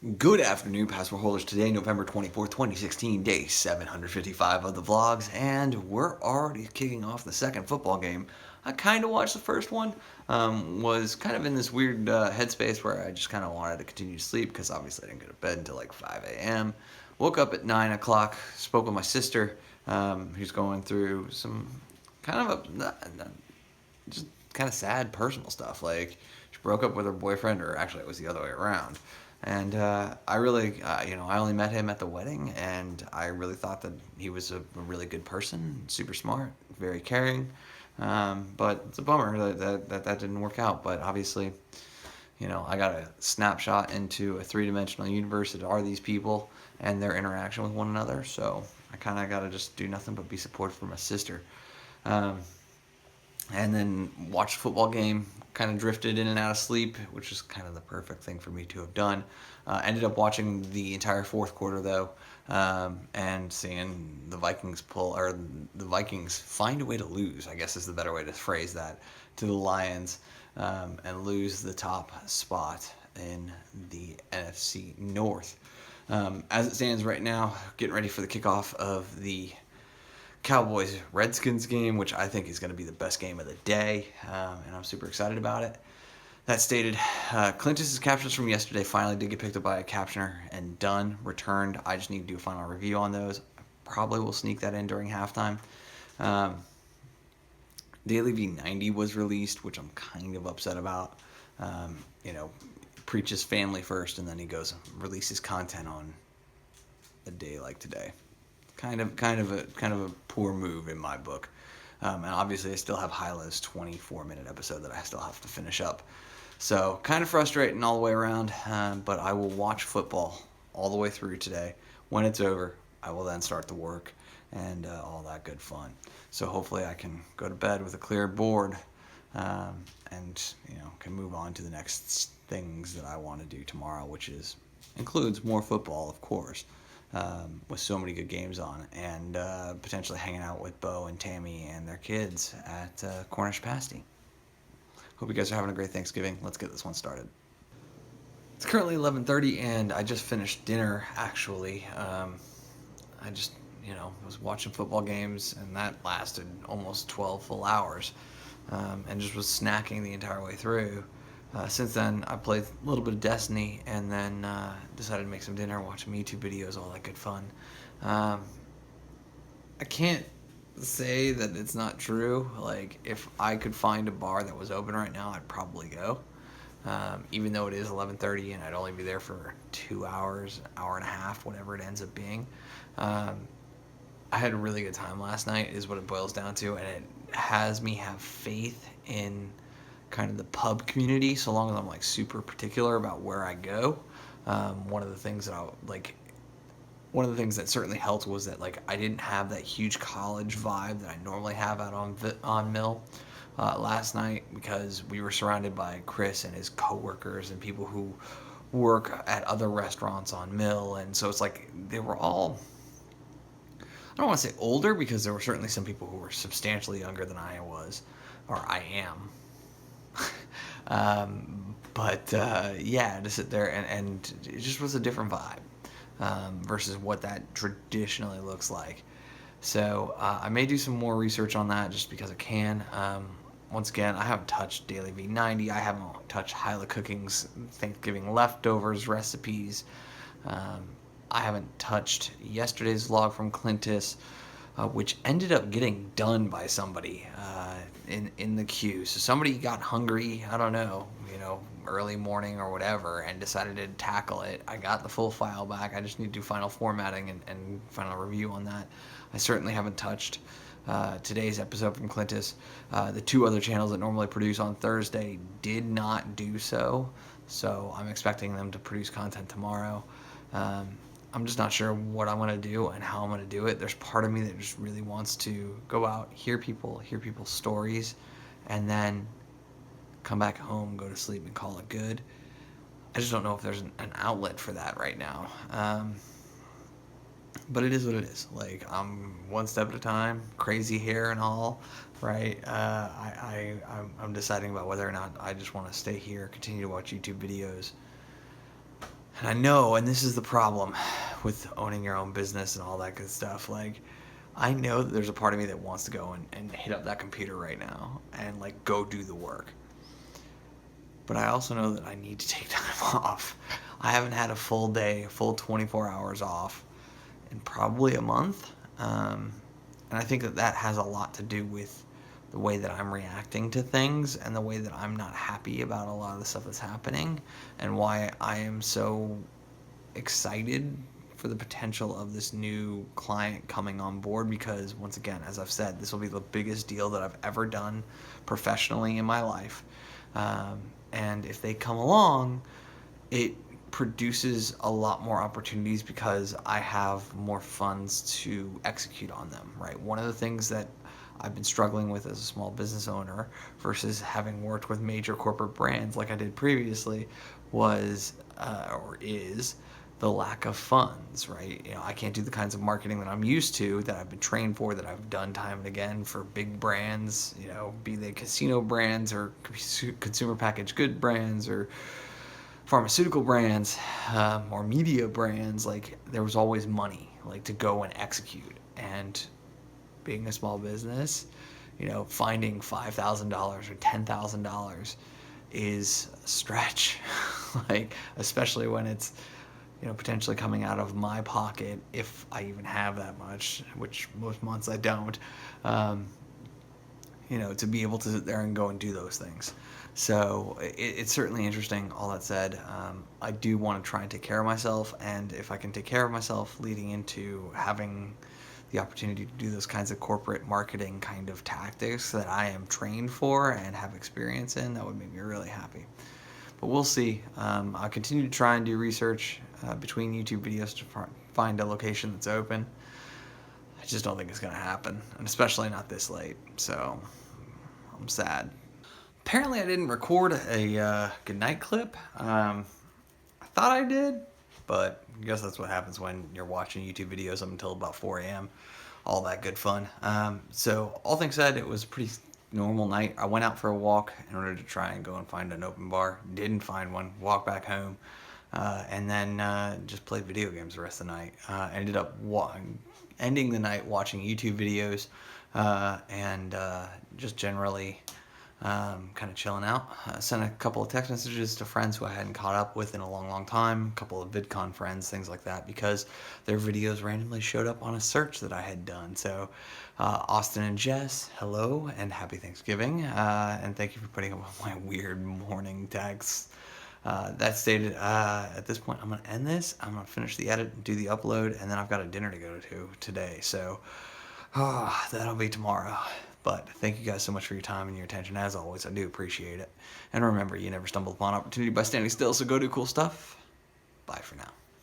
Good afternoon, passport holders. Today, November 24th, 2016, day 755 of the vlogs, and we're already kicking off the second football game. I kind of watched the first one, was kind of in this weird headspace where I just kind of wanted to continue to sleep because obviously I didn't go to bed until like 5 a.m. Woke up at 9 o'clock, spoke with my sister, who's going through some kind of just kind of sad personal stuff. Like, she broke up with her boyfriend, or actually, it was the other way around. And I really, I only met him at the wedding, and I really thought that he was a really good person, super smart, very caring. But it's a bummer that didn't work out. But obviously, I got a snapshot into a three-dimensional universe that are these people and their interaction with one another. So I kind of got to just do nothing but be supportive for my sister. Um, and then watched the football game, kind of drifted in and out of sleep, which is kind of the perfect thing for me to have done. Ended up watching the entire fourth quarter though, and seeing the Vikings the Vikings find a way to lose, I guess is the better way to phrase that, to the Lions, and lose the top spot in the NFC North. As it stands right now, getting ready for the kickoff of the Cowboys Redskins game, which I think is going to be the best game of the day, and I'm super excited about it. That stated, Clintus's captions from yesterday finally did get picked up by a captioner and returned. I just need to do a final review on those. I probably will sneak that in during halftime. Um, Daily V90 was released, which I'm kind of upset about. Um, you know, preaches family first, and then he goes and releases content on a day like today. Kind of a poor move in my book. And obviously, I still have Hyla's 24-minute episode that I still have to finish up. So kind of frustrating all the way around. But I will watch football all the way through today. When it's over, I will then start the work and all that good fun. So hopefully, I can go to bed with a clear board, and can move on to the next things that I want to do tomorrow, which includes more football, of course. With so many good games on, and potentially hanging out with Bo and Tammy and their kids at Cornish Pasty. Hope you guys are having a great Thanksgiving. Let's get this one started. It's currently 11:30, and I just finished dinner. Actually, I just was watching football games, and that lasted almost 12 full hours, and just was snacking the entire way through. Since then, I played a little bit of Destiny, and then decided to make some dinner, watch some YouTube videos, all that good fun. I can't say that it's not true. Like, if I could find a bar that was open right now, I'd probably go. Even though it is 11:30 and I'd only be there for 2 hours, hour and a half, whatever it ends up being. I had a really good time last night, is what it boils down to, and it has me have faith in kind of the pub community, so long as I'm like super particular about where I go. One of the things one of the things that certainly helped was that like I didn't have that huge college vibe that I normally have out on Mill last night, because we were surrounded by Chris and his coworkers and people who work at other restaurants on Mill, and so it's like they were all, I don't want to say older, because there were certainly some people who were substantially younger than I was, or I am. But yeah, to sit there and it just was a different vibe, versus what that traditionally looks like. So I may do some more research on that just because I can. Once again, I haven't touched Daily V90. I haven't touched Hyla Cooking's Thanksgiving leftovers recipes. I haven't touched yesterday's vlog from Clintus, which ended up getting done by somebody in the queue. So somebody got hungry, I don't know, early morning or whatever, and decided to tackle it. I got the full file back. I just need to do final formatting and final review on that. I certainly haven't touched today's episode from Clintus. The two other channels that normally produce on Thursday did not do so, so I'm expecting them to produce content tomorrow. I'm just not sure what I'm going to do and how I'm going to do it. There's part of me that just really wants to go out, hear people's stories, and then come back home, go to sleep, and call it good. I just don't know if there's an outlet for that right now. But it is what it is. Like, I'm one step at a time, crazy hair and all, right? I'm deciding about whether or not I just want to stay here, continue to watch YouTube videos, And I know, and this is the problem with owning your own business and all that good stuff. Like, I know that there's a part of me that wants to go and hit up that computer right now and like go do the work. But I also know that I need to take time off. I haven't had a full day, full 24 hours off in probably a month. And I think that that has a lot to do with the way that I'm reacting to things and the way that I'm not happy about a lot of the stuff that's happening and why I am so excited for the potential of this new client coming on board because once again, as I've said, this will be the biggest deal that I've ever done professionally in my life. Um, and if they come along, it produces a lot more opportunities because I have more funds to execute on them, right? One of the things that I've been struggling with as a small business owner versus having worked with major corporate brands like I did previously was or is the lack of funds, right? You know, I can't do the kinds of marketing that I'm used to, that I've been trained for, that I've done time and again for big brands, you know, be they casino brands or consumer packaged good brands or pharmaceutical brands or media brands. Like there was always money like to go and execute. And being a small business, you know, finding $5,000 or $10,000 is a stretch. Like especially when it's, you know, potentially coming out of my pocket if I even have that much, which most months I don't. Um, you know, to be able to sit there and go and do those things. So it's certainly interesting. All that said, I do want to try and take care of myself, and if I can take care of myself leading into having the opportunity to do those kinds of corporate marketing kind of tactics that I am trained for and have experience in, that would make me really happy. But we'll see. I'll continue to try and do research between YouTube videos to find a location that's open. I just don't think it's going to happen, and especially not this late. So I'm sad. Apparently, I didn't record a goodnight clip. I thought I did, but I guess that's what happens when you're watching YouTube videos up until about 4 a.m. All that good fun. So all things said, it was a pretty normal night. I went out for a walk in order to try and go and find an open bar. Didn't find one. Walked back home. And then just played video games the rest of the night. Ended up ending the night watching YouTube videos and just generally kind of chilling out. Sent a couple of text messages to friends who I hadn't caught up with in a long, long time. A couple of VidCon friends, things like that, because their videos randomly showed up on a search that I had done. So Austin and Jess, hello and happy Thanksgiving. And thank you for putting up with my weird morning texts. That stated, at this point, I'm going to end this. I'm going to finish the edit and do the upload, and then I've got a dinner to go to today. So that'll be tomorrow. But thank you guys so much for your time and your attention. As always, I do appreciate it. And remember, you never stumble upon opportunity by standing still, so go do cool stuff. Bye for now.